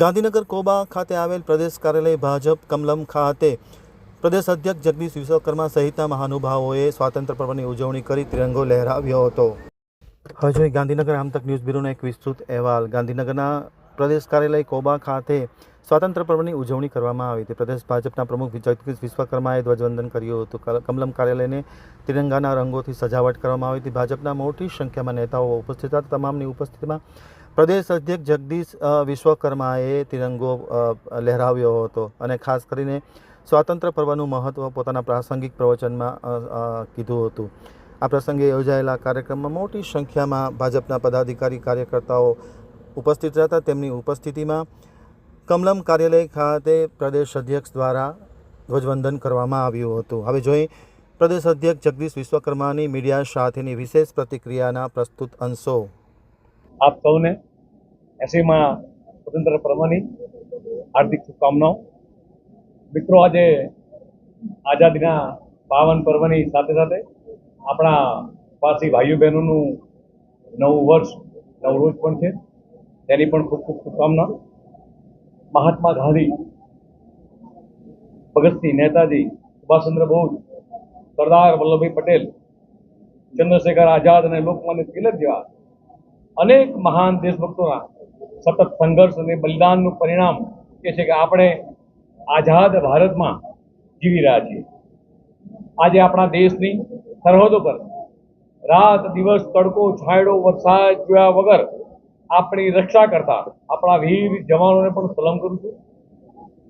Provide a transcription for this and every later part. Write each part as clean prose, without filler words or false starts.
ગાંધીનગર કોબા ખાતે આવેલ પ્રદેશ કાર્યાલય ભાજપ કમલમ ખાતે પ્રદેશ અધ્યક્ષ જગદીશ વિશ્વકર્મા સહિતના મહાનુભાવોએ સ્વાતંત્ર્ય પર્વની ઉજવણી કરી તિરંગો લહેરાવ્યો હતો. હવે જોઈએ ગાંધીનગર આમતક ન્યૂઝ બ્યુરોનો એક વિસ્તૃત અહેવાલ. ગાંધીનગરના પ્રદેશ કાર્યાલય કોબા ખાતે સ્વાતંત્ર્ય પર્વની ઉજવણી કરવામાં આવી હતી. પ્રદેશ ભાજપના પ્રમુખ જગદીશ વિશ્વકર્માએ ધ્વજવંદન કર્યું હતું. કમલમ કાર્યાલયને તિરંગાના રંગોથી સજાવટ કરવામાં આવી હતી. ભાજપના મોટી સંખ્યામાં નેતાઓ ઉપસ્થિત હતા. તમામની ઉપસ્થિતિમાં પ્રદેશ અધ્યક્ષ જગદીશ વિશ્વકર્માએ તિરંગો લહેરાવ્યો હતો અને ખાસ કરીને સ્વાતંત્ર્ય પર્વનું મહત્ત્વ પોતાના પ્રાસંગિક પ્રવચનમાં કીધું હતું. આ પ્રસંગે યોજાયેલા કાર્યક્રમમાં મોટી સંખ્યામાં ભાજપના પદાધિકારી કાર્યકર્તાઓ ઉપસ્થિત હતા. તેમની ઉપસ્થિતિમાં કમલમ કાર્યાલય ખાતે પ્રદેશ અધ્યક્ષ દ્વારા ધ્વજવંદન કરવામાં આવ્યું હતું. હવે જોઈએ પ્રદેશ અધ્યક્ષ જગદીશ વિશ્વકર્માની મીડિયા સાથેની વિશેષ પ્રતિક્રિયાના પ્રસ્તુત અંશો. આપ સૌને 80માં સ્વતંત્ર પર્વની હાર્દિક શુભકામનાઓ. મિત્રો, આજે આઝાદીના પાવન પર્વની સાથે સાથે આપણા પારસી ભાઈઓ બહેનોનું નવું વર્ષ નવરોજ પણ છે. તેની પણ ખૂબ ખૂબ શુભકામના. મહાત્મા ગાંધી, ભગતસિંહ, નેતાજી, સુભાષચંદ્ર બોઝ, સરદાર વલ્લભભાઈ પટેલ, ચંદ્રશેખર આઝાદ અને લોકમાન્ય તિલક જેવા અનેક મહાન દેશભક્તોના સતત સંઘર્ષ અને બલિદાનનું પરિણામ એ છે કે આપણે આઝાદ ભારતમાં જીવી રહ્યા છીએ. આજે આપણા દેશની સરહદો પર રાત દિવસ, તડકો, છાંયડો, વરસાદ જોયા વગર આપણી રક્ષા કરતા આપણા વીર જવાનોને પણ સલામ કરું છું.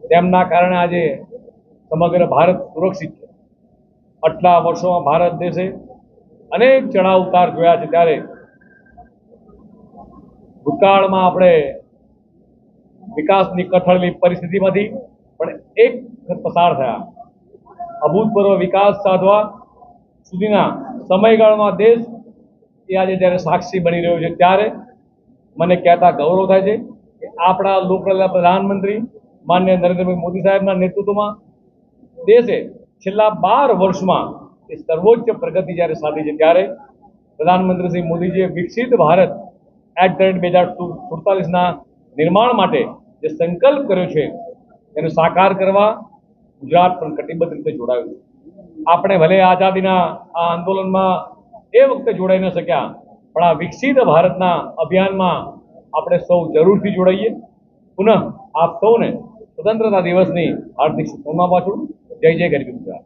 તેમના કારણે આજે સમગ્ર ભારત સુરક્ષિત છે. આટલા વર્ષોમાં ભારત દેશે અનેક ચડાવ ઉતાર જોયા છે. ત્યારે ભૂતકાળમાં આપણે વિકાસની કથળેલી પરિસ્થિતિમાંથી પણ એક પસાર થયા. અભૂતપૂર્વ વિકાસ સાધવા સુધીના સમયગાળામાં દેશ એ આજે જ્યારે સાક્ષી બની રહ્યો છે, ત્યારે મને કહેતા ગૌરવ થાય છે કે આપણા લોકપ્રિય પ્રધાનમંત્રી માનનીય નરેન્દ્રભાઈ મોદી સાહેબના નેતૃત્વમાં દેશે છેલ્લા 12 વર્ષમાં એ સર્વોચ્ચ પ્રગતિ જ્યારે સાધી છે, ત્યારે પ્રધાનમંત્રી શ્રી મોદીજીએ વિકસિત ભારત એટ 2047ના નિર્માણ માટે જે સંકલ્પ કર્યો છે તેને સાકાર કરવા ગુજરાત પણ કટિબદ્ધ રીતે જોડાયું છે. આપણે ભલે આઝાદીના આ આંદોલનમાં એ વખતે જોડાઈ ન શક્યા, પણ આ વિકસિત ભારતના અભિયાનમાં આપણે સૌ જરૂરથી જોડાઈએ. પુનઃ આપ સૌને સ્વતંત્રતા દિવસની હાર્દિક શુભકામના પાછું. જય જય ગરવી ગુજરાત.